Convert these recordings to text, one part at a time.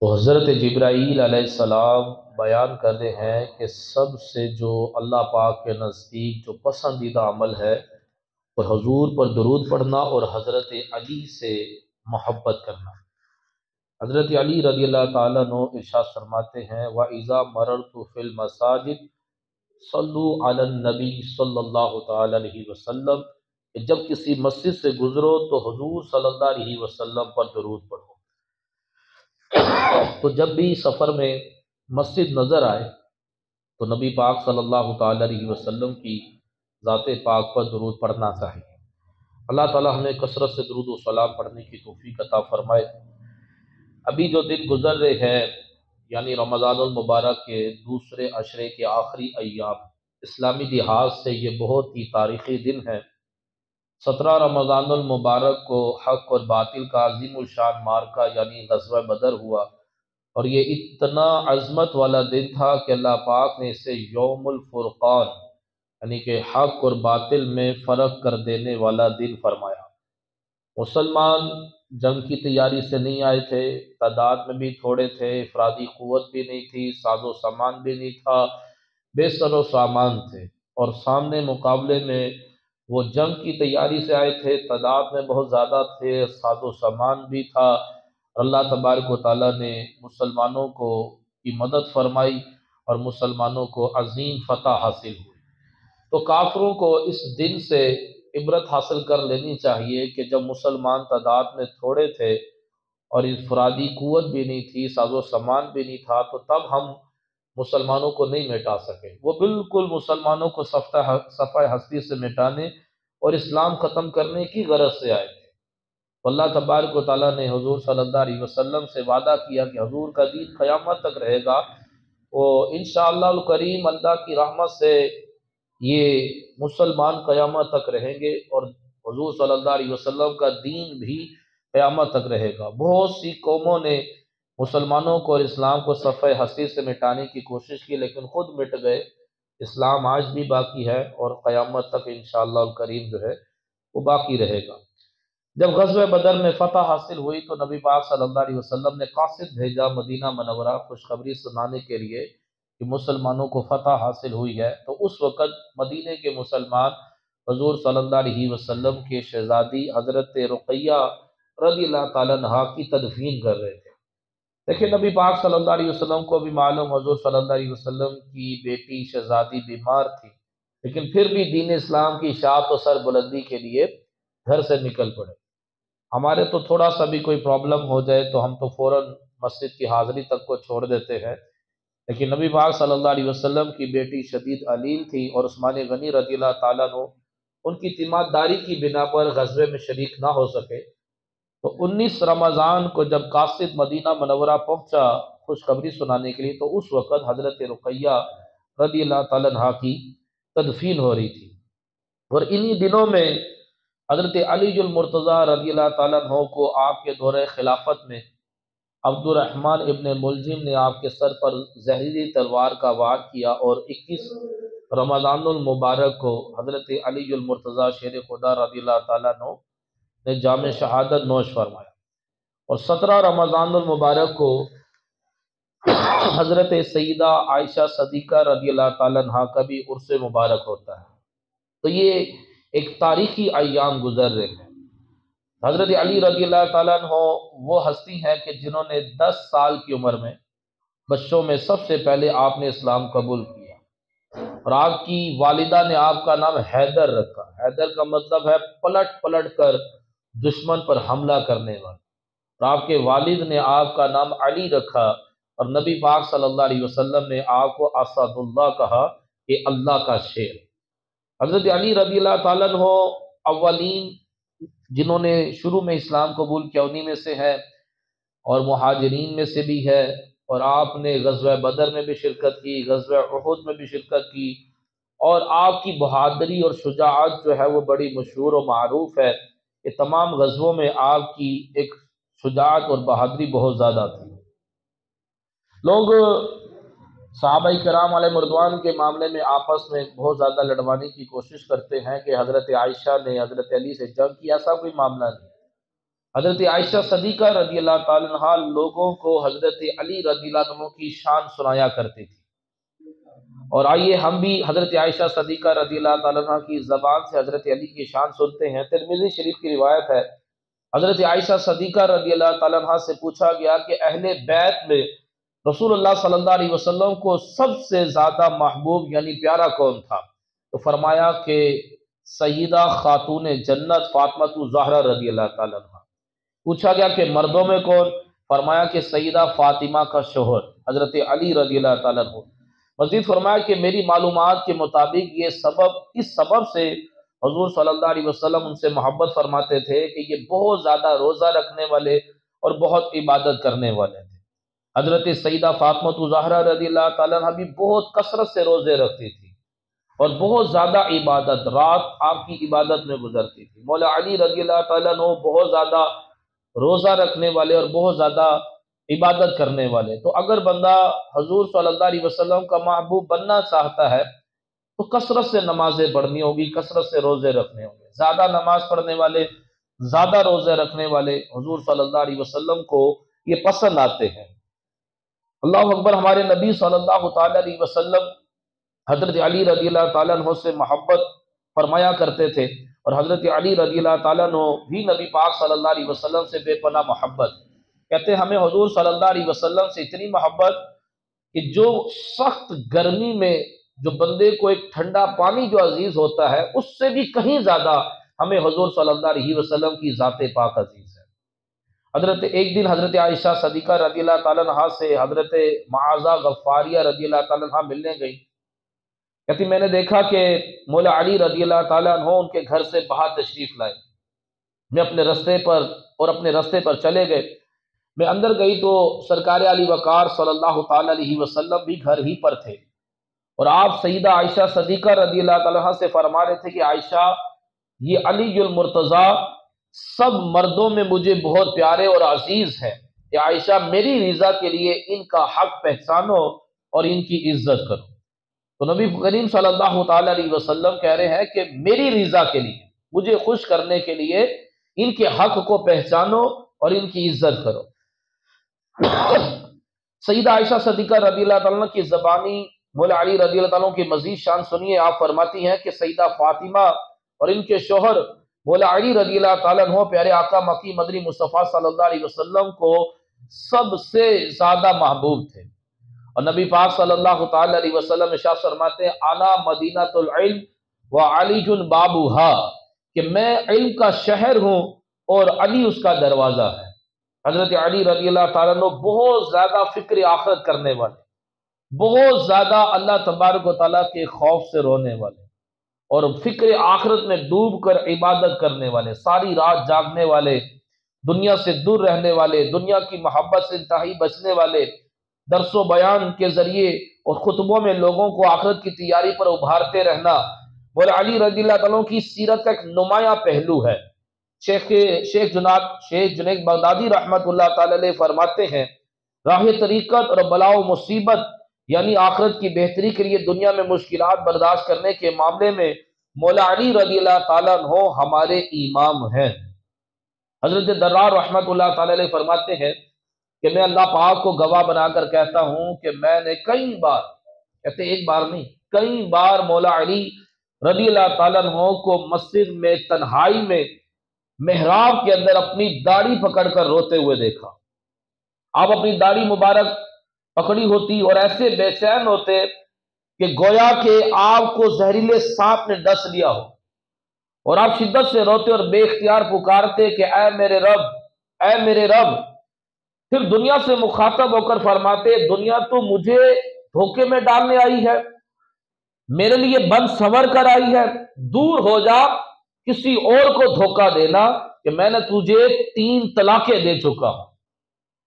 تو حضرت جبرائیل علیہ السلام بیان کر رہے ہیں کہ سب سے جو اللہ پاک کے نزدیک جو پسندیدہ عمل ہے وہ حضور پر درود پڑھنا اور حضرت علی سے محبت کرنا۔ حضرت علی رضی اللہ تعالیٰ عنہ ارشاد فرماتے ہیں وَإِذَا مَرَرْتُ فِي الْمَسَاجِدِ صَلُّوا عَلَى النَّبِيِّ صلی اللہ تعالیٰ علیہ وسلم، کہ جب کسی مسجد سے گزرو تو حضور صلی اللہ علیہ وسلم پر درود پڑھو۔ تو جب بھی سفر میں مسجد نظر آئے تو نبی پاک صلی اللہ تعالیٰ علیہ وسلم کی ذات پاک پر درود پڑھنا چاہیے۔ اللہ تعالیٰ ہمیں کثرت سے درود و سلام پڑھنے کی توفیق عطا فرمائے۔ ابھی جو دن گزر رہے ہیں یعنی رمضان المبارک کے دوسرے عشرے کے آخری ایام، اسلامی لحاظ سے یہ بہت ہی تاریخی دن ہے۔ 17 رمضان المبارک کو حق اور باطل کا عظیم الشان معرکہ یعنی غزوہ بدر ہوا، اور یہ اتنا عظمت والا دن تھا کہ اللہ پاک نے اسے یوم الفرقان یعنی کہ حق اور باطل میں فرق کر دینے والا دن فرمایا۔ مسلمان جنگ کی تیاری سے نہیں آئے تھے، تعداد میں بھی تھوڑے تھے، افرادی قوت بھی نہیں تھی، ساز و سامان بھی نہیں تھا، بے سر و سامان تھے، اور سامنے مقابلے میں وہ جنگ کی تیاری سے آئے تھے، تعداد میں بہت زیادہ تھے، ساز و سامان بھی تھا، اور اللہ تبارک و تعالیٰ نے مسلمانوں کو کی مدد فرمائی اور مسلمانوں کو عظیم فتح حاصل ہوئی۔ تو کافروں کو اس دن سے عبرت حاصل کر لینی چاہیے کہ جب مسلمان تعداد میں تھوڑے تھے اور انفرادی قوت بھی نہیں تھی، ساز و سامان بھی نہیں تھا، تو تب ہم مسلمانوں کو نہیں مٹا سکے۔ وہ بالکل مسلمانوں کو صفحہ ہستی سے مٹانے اور اسلام ختم کرنے کی غرض سے آئے تھے۔ اللہ تبارک و تعالیٰ نے حضور صلی اللہ علیہ وسلم سے وعدہ کیا کہ حضور کا دین قیامت تک رہے گا، اور انشاءاللہ الکریم اللہ کی رحمت سے یہ مسلمان قیامت تک رہیں گے، اور حضور صلی اللہ علیہ وسلم کا دین بھی قیامت تک رہے گا۔ بہت سی قوموں نے مسلمانوں کو اور اسلام کو صفحہ ہستی سے مٹانے کی کوشش کی، لیکن خود مٹ گئے۔ اسلام آج بھی باقی ہے اور قیامت تک انشاءاللہ الکریم جو ہے وہ باقی رہے گا۔ جب غزوہ بدر میں فتح حاصل ہوئی تو نبی پاک صلی اللہ علیہ وسلم نے قاصد بھیجا مدینہ منورہ خوشخبری سنانے کے لیے کہ مسلمانوں کو فتح حاصل ہوئی ہے۔ تو اس وقت مدینہ کے مسلمان حضور صلی اللہ علیہ وسلم کے شہزادی حضرت رقیہ رضی اللہ تعالیٰ عنہا کی تدفین کر رہے تھے۔ دیکھیں نبی پاک صلی اللہ علیہ وسلم کو بھی معلوم حضور صلی اللہ علیہ وسلم کی بیٹی شہزادی بیمار تھی، لیکن پھر بھی دین اسلام کی اشاعت و سربلندی کے لیے گھر سے نکل پڑے۔ ہمارے تو تھوڑا سا بھی کوئی پرابلم ہو جائے تو ہم تو فوراً مسجد کی حاضری تک کو چھوڑ دیتے ہیں، لیکن نبی پاک صلی اللہ علیہ وسلم کی بیٹی شدید علیل تھی، اور عثمان غنی رضی اللہ تعالیٰ عنہ ان کی تیمارداری کی بنا پر غزوے میں شریک نہ ہو سکے۔ تو 19 رمضان کو جب قاصد مدینہ منورہ پہنچا خوشخبری سنانے کے لیے، تو اس وقت حضرت رقیہ رضی اللہ تعالیٰ عنہ کی تدفین ہو رہی تھی، اور انہی دنوں میں حضرت علی المرتضیٰ رضی اللہ تعالیٰ عنہ کو آپ کے دورہ خلافت میں عبد الرحمن ابن ملجم نے آپ کے سر پر زہریلی تلوار کا وار کیا، اور 21 رمضان المبارک کو حضرت علی المرتضیٰ شیر خدا رضی اللہ تعالیٰ عنہ نے جام شہادت نوش فرمایا، اور 17 رمضان المبارک کو حضرت سیدہ عائشہ صدیقہ رضی اللہ تعالیٰ عنہ کا بھی عرس مبارک ہوتا ہے۔ تو یہ ایک تاریخی ایام گزر رہے ہیں۔ حضرت علی رضی اللہ تعالیٰ عنہ وہ ہستی ہیں کہ جنہوں نے 10 سال کی عمر میں بچوں میں سب سے پہلے آپ نے اسلام قبول کیا، اور آپ کی والدہ نے آپ کا نام حیدر رکھا۔ حیدر کا مطلب ہے پلٹ پلٹ کر دشمن پر حملہ کرنے والا، اور آپ کے والد نے آپ کا نام علی رکھا، اور نبی پاک صلی اللہ علیہ وسلم نے آپ کو اسد اللہ کہا کہ اللہ کا شیر۔ حضرت علی رضی اللہ تعالیٰ عنہ اولین جنہوں نے شروع میں اسلام قبول کیا انہی میں سے ہے، اور مہاجرین میں سے بھی ہے، اور آپ نے غزوہ بدر میں بھی شرکت کی، غزوہ احد میں بھی شرکت کی، اور آپ کی بہادری اور شجاعت جو ہے وہ بڑی مشہور و معروف ہے کہ تمام غزووں میں آپ کی ایک شجاعت اور بہادری بہت زیادہ تھی۔ لوگ صحابہ کرام علیہ مردوان کے معاملے میں آپس میں بہت زیادہ لڑوانے کی کوشش کرتے ہیں کہ حضرت عائشہ نے حضرت علی سے جنگ کی، ایسا کوئی معاملہ نہیں۔ حضرت عائشہ صدیقہ رضی اللہ تعالیٰ عنہ لوگوں کو حضرت علی رضی اللہ عنہ کی شان سنایا کرتی تھی، اور آئیے ہم بھی حضرت عائشہ صدیقہ رضی اللہ تعالیٰ عنہ کی زبان سے حضرت علی کی شان سنتے ہیں۔ ترمذی شریف کی روایت ہے، حضرت عائشہ صدیقہ رضی اللہ تعالیٰ عنہ سے پوچھا گیا کہ اہل بیت میں رسول اللہ صلی اللہ علیہ وسلم کو سب سے زیادہ محبوب یعنی پیارا کون تھا؟ تو فرمایا کہ سیدہ خاتون جنت فاطمہ الزہرا رضی اللہ تعالیٰ عنہ۔ پوچھا گیا کہ مردوں میں کون؟ فرمایا کہ سیدہ فاطمہ کا شوہر حضرت علی رضی اللہ تعالیٰ عنہ۔ مزید فرمایا کہ میری معلومات کے مطابق اس سبب سے حضور صلی اللہ علیہ وسلم ان سے محبت فرماتے تھے کہ یہ بہت زیادہ روزہ رکھنے والے اور بہت عبادت کرنے والے تھے۔ حضرت سیدہ فاطمہ الزہرا رضی اللہ تعالیٰ عنہ بھی بہت کثرت سے روزے رکھتی تھی اور بہت زیادہ عبادت، رات آپ کی عبادت میں گزرتی تھی۔ مولا علی رضی اللہ تعالیٰ عنہ بہت زیادہ روزہ رکھنے والے اور بہت زیادہ عبادت کرنے والے۔ تو اگر بندہ حضور صلی اللہ علیہ وسلم کا محبوب بننا چاہتا ہے تو کثرت سے نمازیں پڑھنی ہوگی، کثرت سے روزے رکھنے ہوں گے۔ زیادہ نماز پڑھنے والے، زیادہ روزے رکھنے والے حضور صلی اللہ علیہ وسلم کو یہ پسند آتے ہیں۔ اللہ اکبر۔ ہمارے نبی صلی اللہ تعالیٰ علیہ وسلم حضرت علی رضی اللہ تعالیٰ عنہ سے محبت فرمایا کرتے تھے، اور حضرت علی رضی اللہ تعالیٰ عنہ بھی نبی پاک صلی اللہ علیہ وسلم سے بے پناہ محبت کہتے ہیں۔ ہمیں حضور صلی اللہ علیہ وسلم سے اتنی محبت کہ جو سخت گرمی میں جو بندے کو ایک ٹھنڈا پانی جو عزیز ہوتا ہے، اس سے بھی کہیں زیادہ ہمیں حضور صلی اللہ علیہ وسلم کی ذات پاک عزیز ہے۔ ایک دن حضرت عائشہ صدیقہ رضی اللہ تعالیٰ عنہ سے حضرت معاذہ غفاریہ رضی اللہ تعالیٰ عنہ ملنے گئی۔ کہتی میں نے دیکھا کہ مولا علی رضی اللہ تعالیٰ عنہ ان کے گھر سے باہر تشریف لائے، میں اپنے رستے پر چلے گئے۔ میں اندر گئی تو سرکار علی وقار صلی اللہ تعالیٰ علیہ وسلم بھی گھر ہی پر تھے، اور آپ سیدہ عائشہ صدیقہ رضی اللہ تعالیٰ عنہ سے فرما رہے تھے کہ عائشہ، یہ علی المرتضیٰ سب مردوں میں مجھے بہت پیارے اور عزیز ہیں، کہ عائشہ میری رضا کے لیے ان کا حق پہچانو اور ان کی عزت کرو۔ تو نبی کریم صلی اللہ تعالیٰ علیہ وسلم کہہ رہے ہیں کہ میری رضا کے لیے، مجھے خوش کرنے کے لیے ان کے حق کو پہچانو اور ان کی عزت کرو۔ سیدہ عائشہ صدیقہ رضی اللہ تعالیٰ عنہ کی زبانی مولا علی رضی اللہ تعالیٰ عنہ کی مزید شان سنیے۔ آپ فرماتی ہیں کہ سیدہ فاطمہ اور ان کے شوہر مولا علی رضی اللہ تعالیٰ عنہ پیارے آقا مکی مدنی مصطفیٰ صلی اللہ علیہ وسلم کو سب سے زیادہ محبوب تھے، اور نبی پاک صلی اللہ تعالیٰ علیہ وسلم ارشاد فرماتے ہیں انا مدینۃ العلم وعلی بابھا، کہ میں علم کا شہر ہوں اور علی اس کا دروازہ ہے۔ حضرت علی رضی اللہ تعالیٰ عنہ بہت زیادہ فکر آخرت کرنے والے، بہت زیادہ اللہ تبارک و تعالیٰ کے خوف سے رونے والے، اور فکر آخرت میں ڈوب کر عبادت کرنے والے، ساری رات جاگنے والے، دنیا سے دور رہنے والے، دنیا کی محبت سے انتہائی بچنے والے، درس و بیان کے ذریعے اور خطبوں میں لوگوں کو آخرت کی تیاری پر ابھارتے رہنا مولا علی رضی اللہ تعالیٰ کی سیرت کا ایک نمایاں پہلو ہے۔ شیخ جنید بغدادی رحمت اللہ تعالی علیہ فرماتے ہیں راہ طریقت اور بلا و مصیبت یعنی آخرت کی بہتری کے لیے دنیا میں مشکلات برداشت کرنے کے معاملے میں مولا علی رضی اللہ تعالیٰ عنہ ہمارے امام ہیں۔ حضرت درار رحمت اللہ تعالی علیہ فرماتے ہیں کہ میں اللہ پاک کو گواہ بنا کر کہتا ہوں کہ میں نے کئی بار، کہتے ایک بار نہیں، کئی بار مولا علی رضی اللہ تعالیٰ عنہ کو مسجد میں تنہائی میں محراب کے اندر اپنی داڑھی پکڑ کر روتے ہوئے دیکھا۔ آپ اپنی داڑھی مبارک پکڑی ہوتی اور ایسے بے چین ہوتے کہ گویا کہ آپ کو زہریلے سانپ نے ڈس لیا ہو، اور آپ شدت سے روتے اور بے اختیار پکارتے کہ اے میرے رب، اے میرے رب۔ پھر دنیا سے مخاطب ہو کر فرماتے دنیا تو مجھے دھوکے میں ڈالنے آئی ہے، میرے لیے بند سنور کر آئی ہے، دور ہو جا کسی اور کو دھوکہ دینا کہ میں نے تجھے 3 طلاقیں دے چکا ہوں،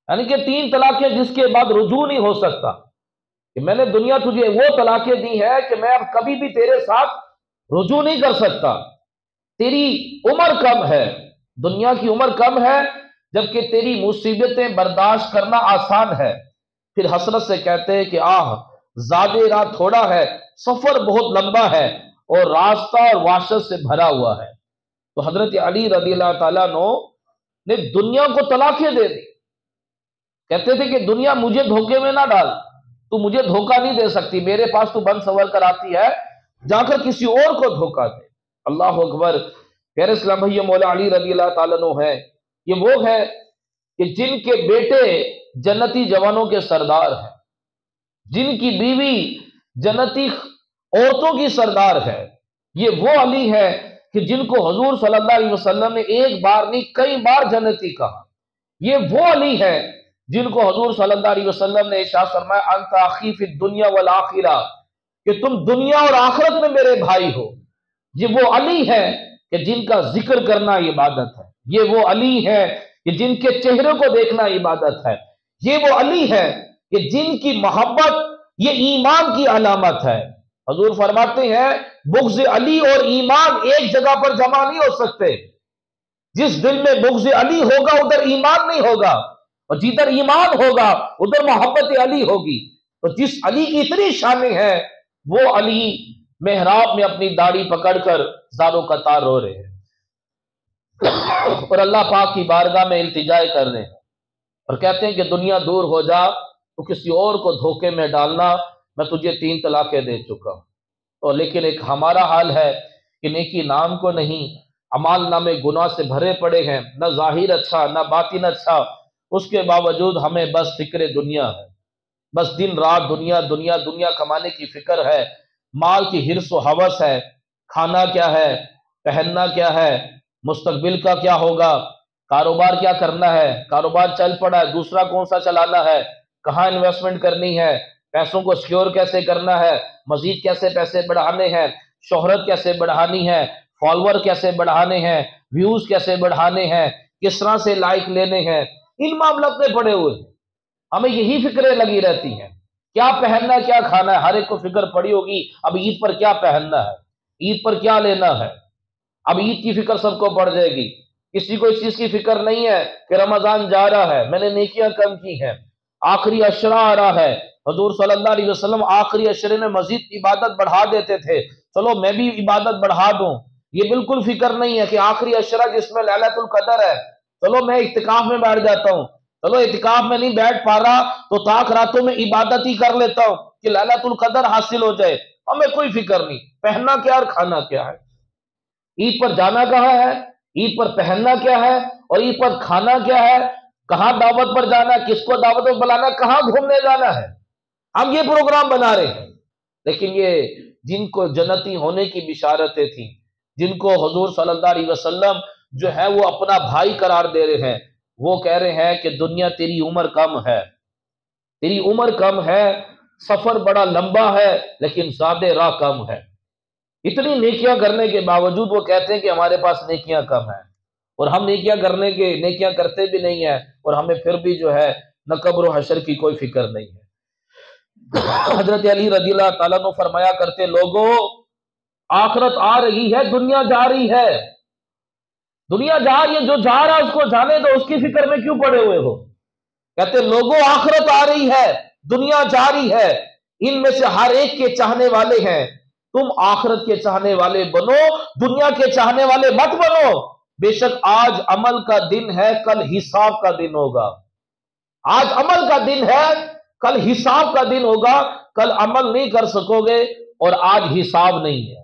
یعنی کہ 3 طلاقیں جس کے بعد رجوع نہیں ہو سکتا، کہ میں نے دنیا تجھے وہ طلاقیں دی ہے کہ میں اب کبھی بھی تیرے ساتھ رجوع نہیں کر سکتا، تیری عمر کم ہے، دنیا کی عمر کم ہے، جبکہ تیری مصیبتیں برداشت کرنا آسان ہے۔ پھر حسرت سے کہتے ہیں کہ زاد راہ تھوڑا ہے، سفر بہت لمبا ہے، اور راستہ اور وحشت سے بھرا ہوا ہے۔ تو حضرت علی رضی اللہ تعالیٰ عنہ نے دنیا کو طلاقیں دے دی. کہتے تھے کہ دنیا مجھے دھوکے میں نہ ڈال، تو مجھے دھوکہ نہیں دے سکتی، میرے پاس تو بند سنور کر آتی ہے، جا کر کسی اور کو دھوکہ دے. اللہ اکبر. پیارے اسلام بھائی، مولا علی رضی اللہ تعالیٰ عنہ ہے، یہ وہ ہے کہ جن کے بیٹے جنتی جوانوں کے سردار ہیں، جن کی بیوی جنتی عورتوں کی سردار ہے. یہ وہ علی ہے کہ جن کو حضور صلی اللہ علیہ وسلم نے ایک بار نہیں کئی بار جنتی کہا. یہ وہ علی ہے جن کو حضور صلی اللہ علیہ وسلم نے ارشاد فرمایا انت اخی فی الدنیا والآخرہ، کہ تم دنیا اور آخرت میں میرے بھائی ہو. یہ وہ علی ہے کہ جن کا ذکر کرنا عبادت ہے. یہ وہ علی ہے کہ جن کے چہرے کو دیکھنا عبادت ہے. یہ وہ علی ہے کہ جن کی محبت یہ ایمان کی علامت ہے. حضور فرماتے ہیں بغض علی اور ایمان ایک جگہ پر جمع نہیں ہو سکتے. جس دل میں بغض علی ہوگا ادھر ایمان نہیں ہوگا، اور جدھر ایمان ہوگا ادھر محبت علی ہوگی. تو جس علی کی اتنی شانیں ہیں، وہ علی محراب میں اپنی داڑھی پکڑ کر زاروں کا تار رو رہے ہیں اور اللہ پاک کی بارگاہ میں التجا کر رہے ہیں اور کہتے ہیں کہ دنیا دور ہو جا، تو کسی اور کو دھوکے میں ڈالنا، میں تجھے 3 طلاقیں دے چکا ہوں. تو لیکن ایک ہمارا حال ہے کہ نیکی نام کو نہیں، اعمال نامے گناہ سے بھرے پڑے ہیں، نہ ظاہر اچھا نہ باطن اچھا. اس کے باوجود ہمیں بس فکر دنیا ہے، بس دن رات دنیا دنیا دنیا کمانے کی فکر ہے، مال کی حرص و ہوس ہے. کھانا کیا ہے، پہننا کیا ہے، مستقبل کا کیا ہوگا، کاروبار کیا کرنا ہے، کاروبار چل پڑا ہے، دوسرا کون سا چلانا ہے، کہاں انویسٹمنٹ کرنی ہے، پیسوں کو سیکیور کیسے کرنا ہے، مزید کیسے پیسے بڑھانے ہیں، شہرت کیسے بڑھانی ہے، فالوور کیسے بڑھانے ہیں، ویوز کیسے بڑھانے ہیں، کس طرح سے لائک لینے ہیں. ان معاملات میں پڑے ہوئے ہیں. ہمیں یہی فکریں لگی رہتی ہیں، کیا پہننا کیا کھانا ہے. ہر ایک کو فکر پڑی ہوگی اب عید پر کیا پہننا ہے، عید پر کیا لینا ہے. اب عید کی فکر سب کو پڑ جائے گی. کسی کو اس چیز کی فکر نہیں ہے کہ رمضان جا رہا ہے، میں نے نیکیاں کم کی ہیں، آخری عشرہ آ رہا ہے. حضور صلی اللہ علیہ وسلم آخری عشرے میں مزید عبادت بڑھا دیتے تھے، چلو میں بھی عبادت بڑھا دوں. یہ بالکل فکر نہیں ہے کہ آخری عشرہ جس میں لیلۃ القدر ہے، چلو میں اعتکاف میں بیٹھ جاتا ہوں، چلو اعتکاف میں نہیں بیٹھ پا رہا تو طاق راتوں میں عبادت ہی کر لیتا ہوں کہ لیلۃ القدر حاصل ہو جائے. ہمیں کوئی فکر نہیں پہننا کیا اور کھانا کیا ہے، عید پر جانا کہاں ہے، عید پر پہننا کیا ہے، اور عید پر کھانا کیا ہے، کہاں دعوت پر جانا ہے، کس کو دعوت پر بلانا، کہاں گھومنے جانا ہے. ہم یہ پروگرام بنا رہے ہیں. لیکن یہ جن کو جنتی ہونے کی بشارتیں تھیں، جن کو حضور صلی اللہ علیہ وسلم جو ہے وہ اپنا بھائی قرار دے رہے ہیں، وہ کہہ رہے ہیں کہ دنیا تیری عمر کم ہے، تیری عمر کم ہے، سفر بڑا لمبا ہے لیکن زیادہ راہ کم ہے. اتنی نیکیاں کرنے کے باوجود وہ کہتے ہیں کہ ہمارے پاس نیکیاں کم ہیں، اور ہم نیکیاں کرتے بھی نہیں ہیں، اور ہمیں پھر بھی جو ہے نہ قبر و حشر کی کوئی فکر نہیں ہے. حضرت علی رضی اللہ تعالیٰ عنہ فرمایا کرتے، لوگوں آخرت آ رہی ہے، دنیا جا رہی ہے. دنیا جا رہی ہے، جو جا رہا ہے اس کو جانے دو، اس کی فکر میں کیوں پڑے ہوئے ہو. کہتے لوگوں آخرت آ رہی ہے، دنیا جا رہی ہے، ان میں سے ہر ایک کے چاہنے والے ہیں. تم آخرت کے چاہنے والے بنو، دنیا کے چاہنے والے مت بنو. بے شک آج عمل کا دن ہے، کل حساب کا دن ہوگا. آج عمل کا دن ہے، کل حساب کا دن ہوگا. کل عمل نہیں کر سکو گے اور آج حساب نہیں ہے.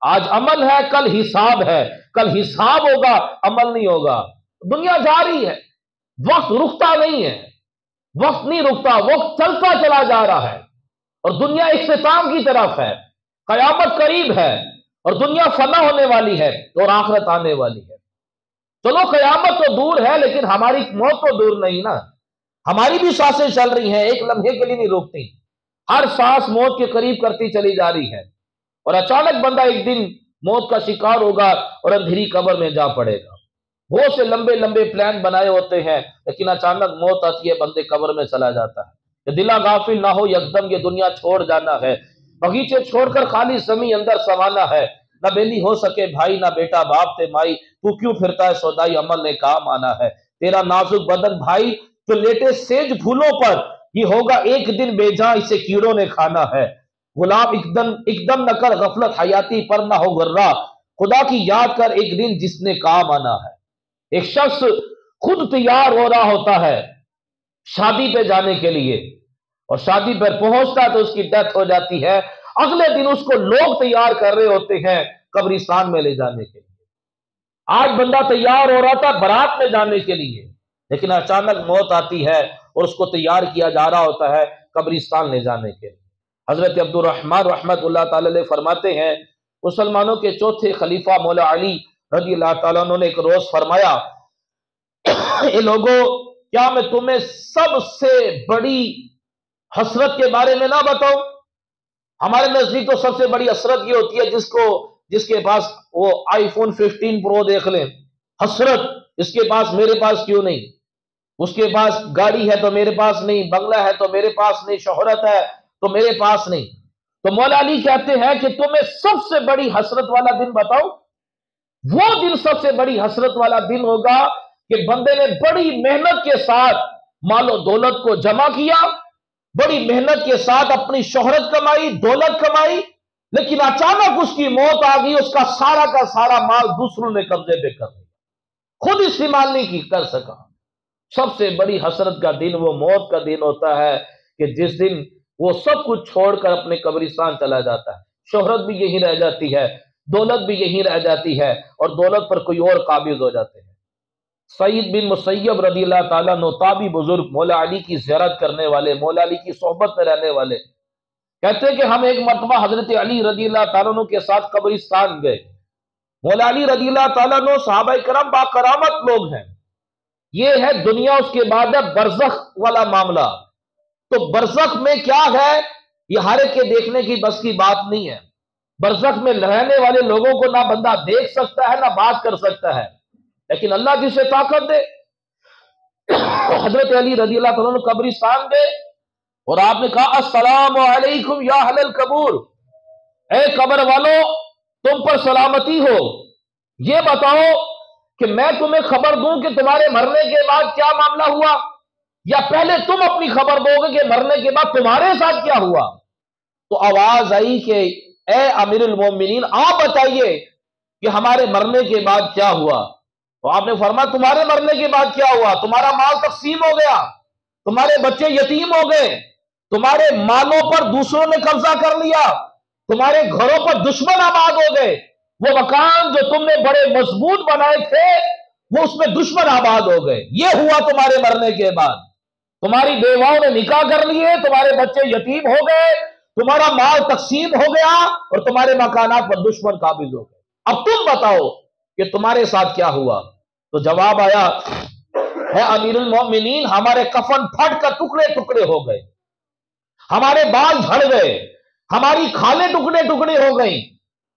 آج عمل ہے، کل حساب ہے، کل حساب ہوگا، عمل نہیں ہوگا. دنیا جا رہی ہے، وقت رکتا نہیں ہے، وقت نہیں رکتا، وقت چلتا چلا جا رہا ہے، اور دنیا اختتام کی طرف ہے. قیامت قریب ہے اور دنیا فنا ہونے والی ہے اور آخرت آنے والی ہے. چلو قیامت تو دور ہے لیکن ہماری موت تو دور نہیں نا. ہماری بھی سانسیں چل رہی ہیں، ایک لمحے کے لیے نہیں روکتی. ہر سانس موت کے قریب کرتی چلی جا رہی ہے، اور اچانک بندہ ایک دن موت کا شکار ہوگا اور اندھیری قبر میں جا پڑے گا. بہت سے لمبے لمبے پلان بنائے ہوتے ہیں لیکن اچانک موت آتی ہے، بندے قبر میں چلا جاتا ہے. کہ دلا غافل نہ ہو یکدم یہ دنیا چھوڑ جانا ہے، بغیچے چھوڑ کر خالی زمین اندر سمانا ہے. نہ بیلی ہو سکے بھائی، نہ بیٹا باپ تے مائی، تو کیوں پھرتا ہے سودائی، عمل نے کام آنا ہے. تیرا نازک بدن بھائی جو لیٹے سیج پھولوں پر، یہ ہوگا ایک دن بے جان، اسے کیڑوں نے کھانا ہے. غلام ایک دم نہ کر غفلت، حیاتی پر نہ ہو غرہ، خدا کی یاد کر ایک دن جس نے کام آنا ہے. ایک شخص خود تیار ہو رہا ہوتا ہے شادی پہ جانے کے لیے، اور شادی پر پہنچتا ہے تو اس کی ڈیتھ ہو جاتی ہے، اگلے دن اس کو لوگ تیار کر رہے ہوتے ہیں قبرستان میں لے جانے کے لیے۔ آج بندہ تیار ہو رہا تھا برات میں جانے کے لیے، لیکن اچانک موت آتی ہے اور اس کو تیار کیا جا رہا ہوتا ہے قبرستان لے جانے کے لیے۔ حضرت عبد الرحمن رحمت اللہ تعالی علیہ فرماتے ہیں، مسلمانوں کے چوتھے خلیفہ مولا علی رضی اللہ تعالیٰ عنہ نے ایک روز فرمایا، اے لوگوں، کیا میں تمہیں سب سے بڑی حسرت کے بارے میں نہ بتاؤں؟ ہمارے نزدیک تو سب سے بڑی حسرت یہ ہوتی ہے جس کے پاس وہ آئی فون 15 پرو دیکھ لیں، حسرت اس کے پاس، میرے پاس کیوں نہیں؟ اس کے پاس گاڑی ہے تو میرے پاس نہیں، بنگلہ ہے تو میرے پاس نہیں، شہرت ہے تو میرے پاس نہیں۔ تو مولا علی کہتے ہیں کہ تمہیں سب سے بڑی حسرت والا دن بتاؤ؟ وہ دن سب سے بڑی حسرت والا دن ہوگا کہ بندے نے بڑی محنت کے ساتھ مال و دولت کو جمع کیا، بڑی محنت کے ساتھ اپنی شہرت کمائی، دولت کمائی، لیکن اچانک اس کی موت آ گئی، اس کا سارا مال دوسروں نے قبضے پہ کر لیا، خود استعمال نہیں کر سکا۔ سب سے بڑی حسرت کا دن وہ موت کا دن ہوتا ہے کہ جس دن وہ سب کچھ چھوڑ کر اپنے قبرستان چلا جاتا ہے، شہرت بھی یہی رہ جاتی ہے، دولت بھی یہی رہ جاتی ہے، اور دولت پر کوئی اور قابض ہو جاتے ہیں۔ سعید بن مسیب رضی اللہ تعالیٰ عنہ، تابعی بزرگ، مولا علی کی زیارت کرنے والے، مولا علی کی صحبت میں رہنے والے، کہتے ہیں کہ ہم ایک مرتبہ حضرت علی رضی اللہ تعالیٰ عنہ کے ساتھ قبرستان گئے۔ مولا علی رضی اللہ تعالیٰ عنہ صحابہ کرام با کرامت لوگ ہیں، یہ ہے دنیا، اس کے بعد ہے برزخ والا معاملہ۔ تو برزخ میں کیا ہے یہ ہر ایک کے دیکھنے کی بس کی بات نہیں ہے۔ برزخ میں رہنے والے لوگوں کو نہ بندہ دیکھ سکتا ہے نہ بات کر سکتا ہے، لیکن اللہ جسے طاقت دے۔ حضرت علی رضی اللہ تعالیٰ عنہ قبرستان گئے اور آپ نے کہا، السلام علیکم یا اہل القبور، اے قبر والو تم پر سلامتی ہو، یہ بتاؤ کہ میں تمہیں خبر دوں کہ تمہارے مرنے کے بعد کیا معاملہ ہوا، یا پہلے تم اپنی خبر دو گے کہ مرنے کے بعد تمہارے ساتھ کیا ہوا؟ تو آواز آئی کہ اے امیر المومنین، آپ بتائیے کہ ہمارے مرنے کے بعد کیا ہوا؟ تو آپ نے فرمایا، تمہارے مرنے کے بعد کیا ہوا؟ تمہارا مال تقسیم ہو گیا، تمہارے بچے یتیم ہو گئے، تمہارے مالوں پر دوسروں نے قبضہ کر لیا، تمہارے گھروں پر دشمن آباد ہو گئے، وہ مکان جو تم نے بڑے مضبوط بنائے تھے وہ اس میں دشمن آباد ہو گئے۔ یہ ہوا تمہارے مرنے کے بعد، تمہاری بیواؤں نے نکاح کر لیے، تمہارے بچے یتیم ہو گئے، تمہارا مال تقسیم ہو گیا، اور تمہارے مکانات پر دشمن قابض ہو گئے۔ اب تم بتاؤ کہ تمہارے ساتھ کیا ہوا؟ تو جواب آیا، ہے امیر المومنین، ہمارے کفن پھٹ کر ٹکڑے ٹکڑے ہو گئے، ہمارے بال جھڑ گئے، ہماری کھالیں ٹکڑے ٹکڑے ہو گئیں،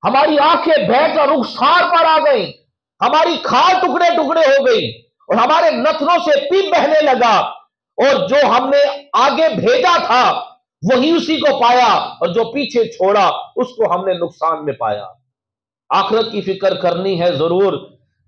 ہماری آنکھیں بہہ کر رخسار پر آ گئیں، ہماری کھال ٹکڑے ٹکڑے ہو گئی، اور ہمارے نتنوں سے پیپ بہنے لگا، اور جو ہم نے آگے بھیجا تھا وہی اسی کو پایا، اور جو پیچھے چھوڑا اس کو ہم نے نقصان میں پایا۔ آخرت کی فکر کرنی ہے ضرور،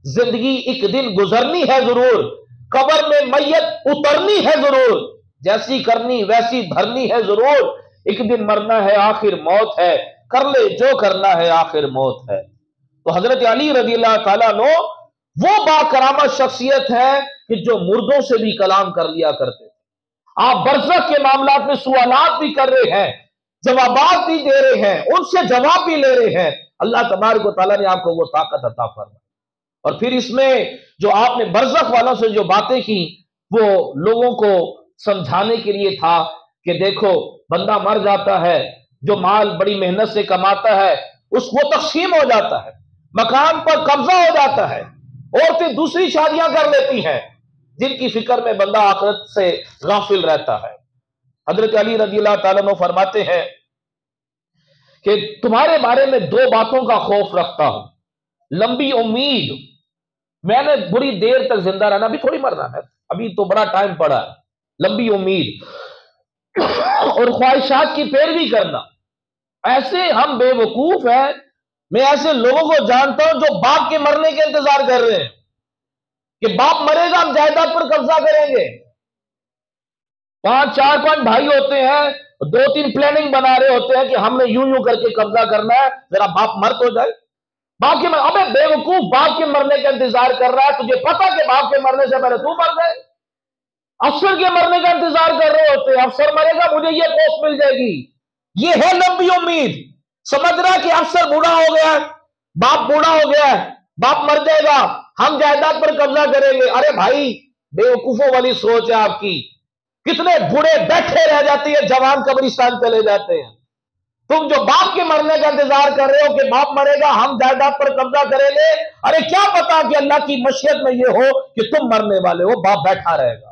زندگی ایک دن گزرنی ہے ضرور، قبر میں میت اترنی ہے ضرور، جیسی کرنی ویسی بھرنی ہے ضرور، ایک دن مرنا ہے آخر موت ہے، کر لے جو کرنا ہے آخر موت ہے۔ تو حضرت علی رضی اللہ تعالیٰ عنہ وہ با کرامت شخصیت ہے کہ جو مردوں سے بھی کلام کر لیا کرتے تھے۔ آپ برزخ کے معاملات میں سوالات بھی کر رہے ہیں، جوابات بھی دے رہے ہیں، ان سے جواب بھی لے رہے ہیں۔ اللہ تبارک و تعالیٰ نے آپ کو وہ طاقت عطا فرمائی۔ اور پھر اس میں جو آپ نے برزخ والوں سے جو باتیں کی وہ لوگوں کو سمجھانے کے لیے تھا کہ دیکھو بندہ مر جاتا ہے، جو مال بڑی محنت سے کماتا ہے وہ تقسیم ہو جاتا ہے، مکان پر قبضہ ہو جاتا ہے، عورتیں دوسری شادیاں کر لیتی ہیں، جن کی فکر میں بندہ آخرت سے غافل رہتا ہے۔ حضرت علی رضی اللہ تعالیٰ عنہ فرماتے ہیں کہ تمہارے بارے میں دو باتوں کا خوف رکھتا ہوں، لمبی امید، میں نے بری دیر تک زندہ رہنا، ابھی تھوڑی مرنا ہے، ابھی تو بڑا ٹائم پڑا ہے، لمبی امید اور خواہشات کی پیروی کرنا۔ ایسے ہم بے وقوف ہیں، میں ایسے لوگوں کو جانتا ہوں جو باپ کے مرنے کے انتظار کر رہے ہیں کہ باپ مرے گا ہم جائیداد پر قبضہ کریں گے۔ 4-5 بھائی ہوتے ہیں، 2-3 پلاننگ بنا رہے ہوتے ہیں کہ ہم نے یوں کر کے قبضہ کرنا ہے، ذرا باپ مر تو جائے۔ باپ کے ابے بیوقوف، باپ کے مرنے کا انتظار کر رہا ہے، تجھے پتا کہ باپ کے مرنے سے پہلے تو مر گئے؟ افسر کے مرنے کا انتظار کر رہے ہوتے، افسر مرے گا مجھے یہ پوسٹ مل جائے گی، یہ ہے لمبی امید۔ سمجھ رہا کہ افسر بوڑھا ہو گیا ہے، باپ بوڑھا ہو گیا ہے، باپ مر جائے گا، ہم جائیداد پر قبضہ کریں گے۔ ارے بھائی بیوقوفوں والی سوچ ہے آپ کی، کتنے بوڑھے بیٹھے رہ جاتی ہے، جوان قبرستان چلے جاتے ہیں۔ تم جو باپ کے مرنے کا انتظار کر رہے ہو کہ باپ مرے گا ہم جائیداد پر قبضہ کریں گے، ارے کیا پتا کہ اللہ کی مشیت میں یہ ہو کہ تم مرنے والے ہو، باپ بیٹھا رہے گا۔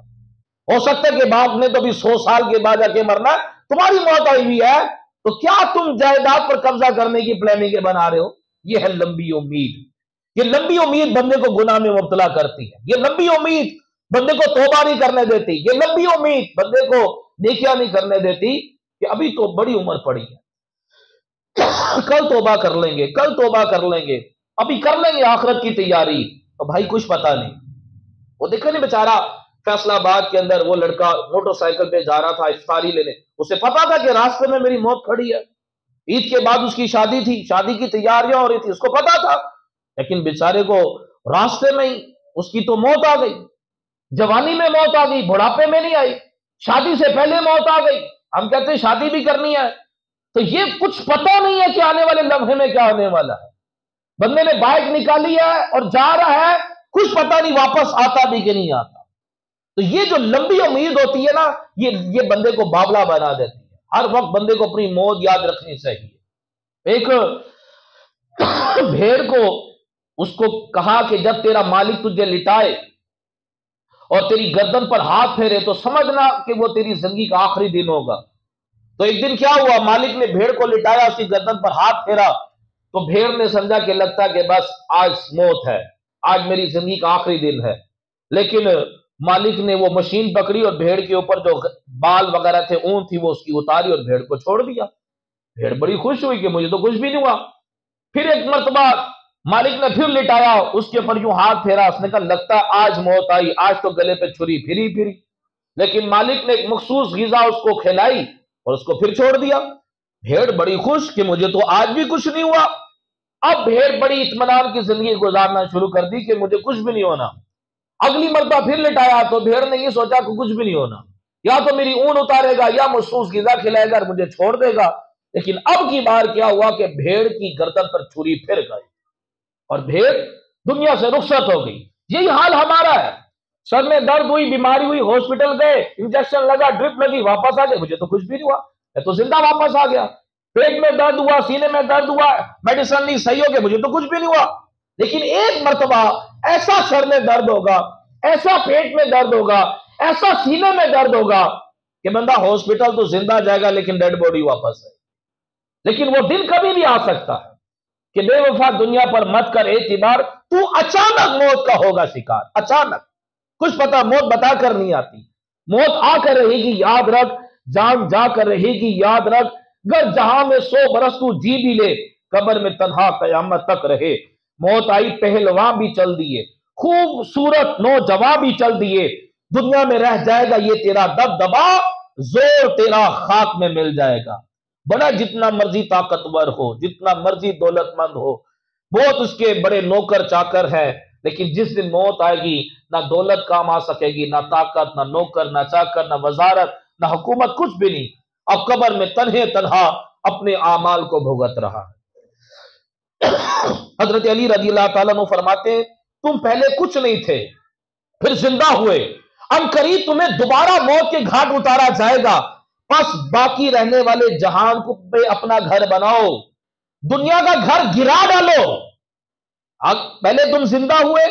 ہو سکتا ہے کہ باپ نے تو بھی 100 سال کے بعد جا کے مرنا، تمہاری موت آئی ہوئی ہے، تو کیا تم جائیداد پر قبضہ کرنے کی پلاننگ بنا رہے ہو؟ یہ ہے لمبی امید۔ یہ لمبی امید بندے کو گناہ میں مبتلا کرتی ہے، یہ لمبی امید بندے کو توبہ نہیں کرنے دیتی، یہ لمبی امید بندے کو نیکیاں نہیں کرنے دیتی کہ ابھی تو بڑی عمر پڑی ہے، کل توبہ کر لیں گے، کل توبہ کر لیں گے، ابھی کر لیں گے آخرت کی تیاری۔ اور بھائی کچھ پتا نہیں، وہ دیکھو نہیں بیچارہ فیصلہ آباد کے اندر وہ لڑکا موٹر سائیکل پہ جا رہا تھا افطاری لینے، اسے پتا تھا کہ راستے میں میری موت کھڑی ہے، عید کے بعد اس کی شادی تھی، شادی کی تیاریاں ہو رہی تھی، اس کو پتا تھا، لیکن بیچارے کو راستے میں ہی اس کی تو موت آ گئی، جوانی میں موت آ گئی، بڑھاپے میں نہیں آئی، شادی سے پہلے موت آ گئی۔ ہم کہتے ہیں شادی بھی کرنی ہے، تو یہ کچھ پتا نہیں ہے کہ آنے والے لمحے میں کیا ہونے والا ہے۔ بندے نے بائک نکالی ہے اور جا رہا ہے، کچھ پتا نہیں واپس آتا بھی کہ نہیں آتا۔ تو یہ جو لمبی امید ہوتی ہے نا، یہ بندے کو باولا بنا دیتی ہے۔ ہر وقت بندے کو اپنی موت یاد رکھنی چاہیے۔ ایک بھیڑ کو اس کو کہا کہ جب تیرا مالک تجھے لٹائے اور تیری گردن پر ہاتھ پھیرے تو سمجھنا کہ وہ تیری زندگی کا آخری دن ہوگا۔ تو ایک دن کیا ہوا، مالک نے بھیڑ کو لٹایا، اس کی گردن پر ہاتھ پھیرا، تو بھیڑ نے سمجھا کہ لگتا کہ بس آج موت ہے، آج میری زندگی کا آخری دن ہے۔ لیکن مالک نے وہ مشین پکڑی اور بھیڑ کے اوپر جو بال وغیرہ تھے، اون تھی، وہ اس کی اتاری اور بھیڑ کو چھوڑ دیا۔ بھیڑ بڑی خوش ہوئی کہ مجھے تو کچھ بھی نہیں ہوا۔ پھر ایک مرتبہ مالک نے پھر لٹایا، اس کے اوپر یوں ہاتھ پھیرا، اس نے کہا لگتا آج موت آئی، آج تو گلے پہ چھری پھری۔ لیکن مالک نے ایک مخصوص غذا اس کو کھلائی اور اس کو پھر چھوڑ دیا۔ بھیڑ بڑی خوش کہ مجھے تو آج بھی کچھ نہیں ہوا۔ اب بھیڑ بڑی اطمینان کی زندگی گزارنا شروع کر دی کہ مجھے کچھ بھی نہیں ہونا۔ اگلی مرتبہ پھر لٹایا تو بھیڑ نے یہ سوچا کہ کچھ بھی نہیں ہونا، یا تو میری اون اتارے گا یا مخصوص غذا کھلائے گا اور مجھے چھوڑ دے گا۔ لیکن اب کی بار کیا ہوا کہ بھیڑ کی گردن پر چھری پھر گئی اور بھیڑ دنیا سے رخصت ہو گئی۔ یہی حال ہمارا ہے، سر میں درد ہوئی، بیماری ہوئی، ہاسپٹل گئے، انجیکشن لگا، ڈرپ لگی، واپس آ گئے، مجھے تو کچھ بھی نہیں ہوا، میں تو زندہ واپس آ گیا۔ پیٹ میں درد ہوا، سینے میں درد ہوا، میڈیسن نہیں صحیح ہو گیا، مجھے تو کچھ بھی نہیں ہوا۔ لیکن ایک مرتبہ ایسا سر میں درد ہوگا، ایسا پیٹ میں درد ہوگا، ایسا سینے میں درد ہوگا کہ بندہ ہاسپٹل تو زندہ جائے گا لیکن ڈیڈ باڈی واپس ہے۔ لیکن وہ دن کبھی نہیں آ سکتا ہے کہ بے وفا دنیا پر مت کر اعتبار، تو اچانک موت کا ہوگا شکار۔ اچانک کچھ پتا، موت بتا کر نہیں آتی، موت آ کر رہے گی یاد رکھ، جان جا کر رہے گی یاد رکھ، گر جہاں میں 100 برس تو جی بھی لے، قبر میں تنہا قیامت تک رہے۔ موت آئی پہلوان بھی چل دیے، خوبصورت نوجوان بھی چل دیے، دنیا میں رہ جائے گا یہ تیرا دبدبا، زور تیرا خاک میں مل جائے گا۔ بڑا جتنا مرضی طاقتور ہو، جتنا مرضی دولت مند ہو، بہت اس کے بڑے نوکر چاکر ہیں، لیکن جس دن موت آئے گی نہ دولت کام آ سکے گی، نہ طاقت، نہ نوکر، نہ چاکر، نہ وزارت، نہ حکومت، کچھ بھی نہیں۔ اب قبر میں تنہا اپنے اعمال کو بھگت رہا ہے۔ حضرت علی رضی اللہ تعالیٰ عنہ فرماتے ہیں تم پہلے کچھ نہیں تھے، پھر زندہ ہوئے، اب قریب تمہیں دوبارہ موت کے گھاٹ اتارا جائے گا، پس باقی رہنے والے جہان کو پہ اپنا گھر بناؤ، دنیا کا گھر گرا ڈالو۔ پہلے تم زندہ ہوئے،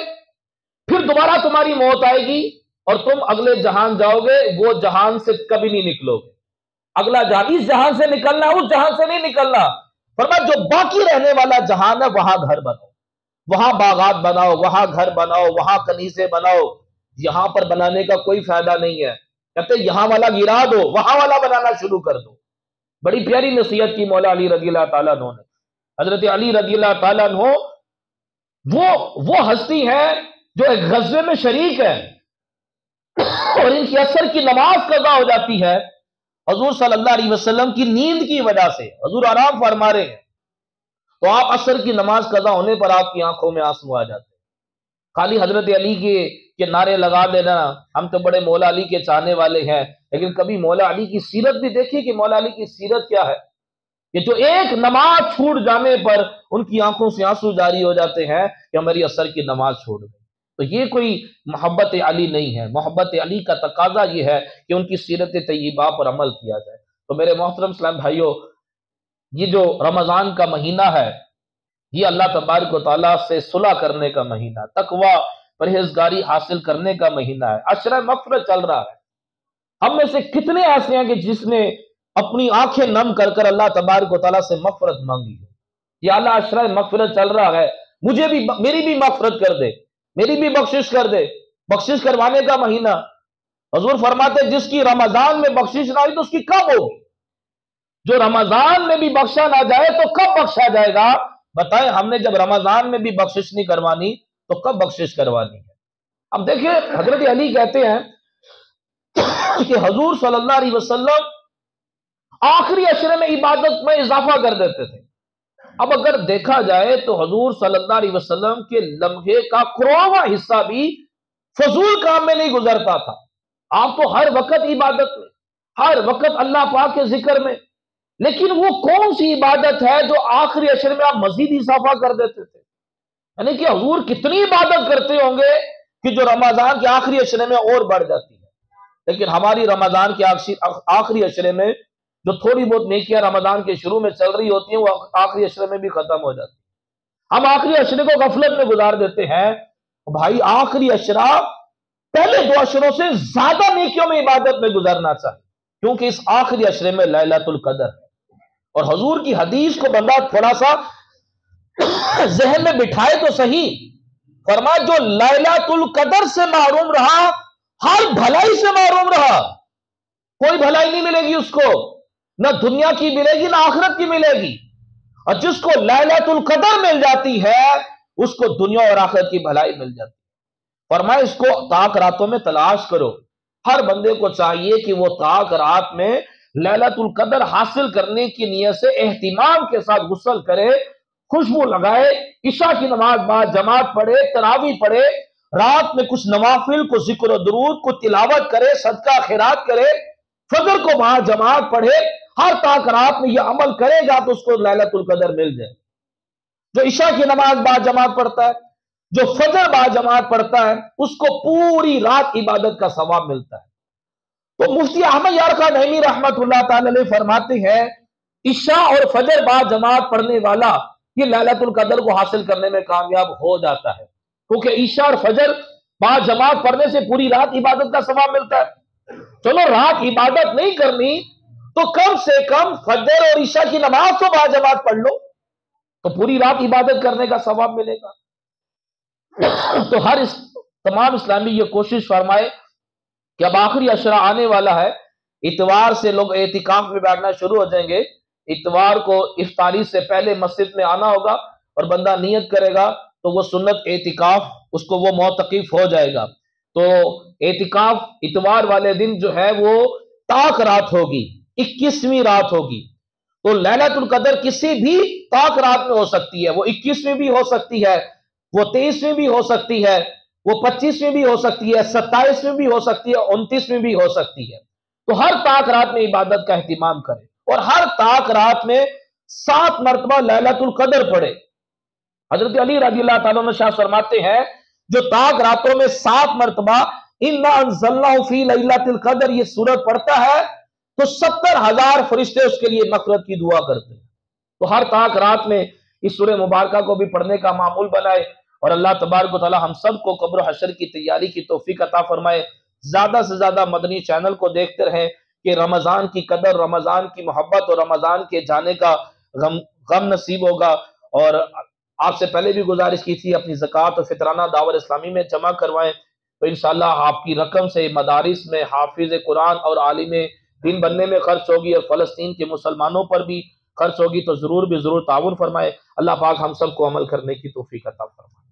پھر دوبارہ تمہاری موت آئے گی اور تم اگلے جہان جاؤ گے، وہ جہان سے کبھی نہیں نکلو گے۔ اگلا جہان، اس جہان سے نکلنا، اس جہان سے نہیں نکلنا۔ فرمایا جو باقی رہنے والا جہان ہے وہاں گھر بناؤ، وہاں باغات بناؤ، وہاں گھر بناؤ، وہاں کنیسے بناؤ۔ یہاں پر بنانے کا کوئی فائدہ نہیں ہے، کہتے یہاں والا گرا دو، وہاں والا بنانا شروع کر دو۔ بڑی پیاری نصیحت کی مولا علی رضی اللہ تعالیٰ عنہ نے۔ حضرت علی رضی اللہ تعالیٰ عنہ وہ ہستی ہے جو ایک غزوے میں شریک ہے اور ان کی عصر کی نماز قضا ہو جاتی ہے حضور صلی اللہ علیہ وسلم کی نیند کی وجہ سے، حضور آرام فرما رہے ہیں، تو آپ عصر کی نماز قضا ہونے پر آپ کی آنکھوں میں آنسو آ جاتے ہیں۔ خالی حضرت علی کے نعرے لگا دینا ہم تو بڑے مولا علی کے چاہنے والے ہیں، لیکن کبھی مولا علی کی سیرت بھی دیکھیے کہ مولا علی کی سیرت کیا ہے کہ جو ایک نماز چھوٹ جانے پر ان کی آنکھوں سے آنسو جاری ہو جاتے ہیں کہ ہماری عصر کی نماز چھوٹ گئی۔ تو یہ کوئی محبت علی نہیں ہے۔ محبت علی کا تقاضا یہ ہے کہ ان کی سیرت طیبہ پر عمل کیا جائے۔ تو میرے محترم اسلام بھائیوں، یہ جو رمضان کا مہینہ ہے یہ اللہ تبارک و تعالیٰ سے صلح کرنے کا مہینہ، تقوی پرہیزگاری حاصل کرنے کا مہینہ ہے۔ عشرہ مغفرت چل رہا ہے۔ ہم میں سے کتنے ایسے ہیں کہ جس نے اپنی آنکھیں نم کر کر اللہ تبارک و تعالیٰ سے مغفرت مانگی ہے؟ یا اللہ عشرہ مغفرت چل رہا ہے، مجھے بھی میری بھی مغفرت کر دے، میری بھی بخشش کر دے۔ بخشش کروانے کا مہینہ، حضور فرماتے جس کی رمضان میں بخشش نہ ہوئی تو اس کی کب ہوگی؟ جو رمضان میں بھی بخشا نہ جائے تو کب بخشا جائے گا؟ بتائیں، ہم نے جب رمضان میں بھی بخشش نہیں کروانی تو کب بخشش کروانی ہے؟ اب دیکھیں، حضرت علی کہتے ہیں کہ حضور صلی اللہ علیہ وسلم آخری عشرے میں عبادت میں اضافہ کر دیتے تھے۔ اب اگر دیکھا جائے تو حضور صلی اللہ علیہ وسلم کے لمحے کا کروڑواں حصہ بھی فضول کام میں نہیں گزرتا تھا۔ آپ تو ہر وقت عبادت میں، ہر وقت اللہ پاک کے ذکر میں، لیکن وہ کون سی عبادت ہے جو آخری عشرے میں آپ مزید اضافہ کر دیتے تھے؟ یعنی کہ حضور کتنی عبادت کرتے ہوں گے کہ جو رمضان کے آخری عشرے میں اور بڑھ جاتی ہے، لیکن ہماری رمضان کے آخری عشرے میں جو تھوڑی بہت نیکیاں رمضان کے شروع میں چل رہی ہوتی ہیں وہ آخری عشرے میں بھی ختم ہو جاتی ہیں۔ ہم آخری عشرے کو غفلت میں گزار دیتے ہیں۔ بھائی، آخری عشرہ پہلے دو عشروں سے زیادہ نیکیوں میں عبادت میں گزارنا چاہیے، کیونکہ اس آخری عشرے میں لیلۃ القدر ہے۔ اور حضور کی حدیث کو بندہ تھوڑا سا ذہن میں بٹھائے تو صحیح، فرمایا جو لیلۃ القدر سے محروم رہا ہر بھلائی سے محروم رہا۔ کوئی بھلائی نہیں ملے گی اس کو، نہ دنیا کی ملے گی نہ آخرت کی ملے گی۔ اور جس کو لیلۃ القدر مل جاتی ہے اس کو دنیا اور آخرت کی بھلائی مل جاتی ہے۔ فرمایا اس کو طاق راتوں میں تلاش کرو۔ ہر بندے کو چاہیے کہ وہ طاق رات میں لیلۃ القدر حاصل کرنے کی نیت سے اہتمام کے ساتھ غسل کرے، خوشبو لگائے، عشاء کی نماز بعد جماعت پڑھے، تراویح پڑھے، رات میں کچھ نوافل کو ذکر و درود کو تلاوت کرے، صدقہ خیرات کرے، فجر کو بعد جماعت پڑھے۔ ہر طاق رات میں یہ عمل کرے گا تو اس کو لیلۃ القدر مل جائے۔ جو عشاء کی نماز بعد جماعت پڑھتا ہے، جو فجر بعد جماعت پڑھتا ہے، اس کو پوری رات عبادت کا ثواب ملتا ہے۔ تو مفتی احمد یار خان نعیمی رحمت اللہ تعالی علیہ فرماتے ہیں عشاء اور فجر بعد جماعت پڑھنے والا یہ لیلۃ القدر کو حاصل کرنے میں کامیاب ہو جاتا ہے، کیونکہ عشاء اور فجر بعد جماعت پڑھنے سے پوری رات عبادت کا ثواب ملتا ہے۔ چلو رات عبادت نہیں کرنی تو کم سے کم فجر اور عشاء کی نماز تو بعد جماعت پڑھ لو تو پوری رات عبادت کرنے کا ثواب ملے گا۔ تو تمام اسلامی یہ کوشش فرمائے کہ اب آخری عشرہ آنے والا ہے، اتوار سے لوگ اعتکاف میں بیٹھنا شروع ہو جائیں گے۔ اتوار کو افطاری سے پہلے مسجد میں آنا ہوگا اور بندہ نیت کرے گا تو وہ سنت اعتکاف اس کو وہ معتکف ہو جائے گا۔ تو اعتکاف اتوار والے دن جو ہے وہ طاق رات ہوگی، 21ویں رات ہوگی۔ تو لیلۃ القدر کسی بھی طاق رات میں ہو سکتی ہے، وہ 21ویں بھی ہو سکتی ہے، وہ 23ویں بھی ہو سکتی ہے، وہ 25ویں بھی ہو سکتی ہے، 27ویں بھی ہو سکتی ہے، 29ویں بھی ہو سکتی ہے۔ تو ہر طاق رات میں عبادت کا اہتمام کرے اور ہر طاق رات میں 7 مرتبہ لیلۃ القدر پڑھے۔ حضرت علی رضی اللہ تعالیٰ عنہ شاہ فرماتے ہیں جو طاق راتوں میں 7 مرتبہ اِنَّا أَنزَلْنَاهُ فِي لَيْلَةِ الْقَدْرِ یہ سورت پڑھتا ہے تو 70,000 فرشتے اس کے لیے مغفرت کی دعا کرتے ہیں۔ تو ہر طاق رات میں اس سورہ مبارکہ کو بھی پڑھنے کا معمول بنائے اور اللہ تبارک و تعالی ہم سب کو قبر و حشر کی تیاری کی توفیق عطا فرمائے۔ زیادہ سے زیادہ مدنی چینل کو دیکھتے رہیں کہ رمضان کی قدر، رمضان کی محبت اور رمضان کے جانے کا غم نصیب ہوگا۔ اور آپ سے پہلے بھی گزارش کی تھی اپنی زکوٰۃ اور فطرانہ دعوت اسلامی میں جمع کروائیں تو انشاءاللہ آپ کی رقم سے مدارس میں حافظ قرآن اور عالم دین بننے میں خرچ ہوگی اور فلسطین کے مسلمانوں پر بھی خرچ ہوگی۔ تو ضرور تعاون فرمائے۔ اللہ پاک ہم سب کو عمل کرنے کی توفیق عطا فرمائے۔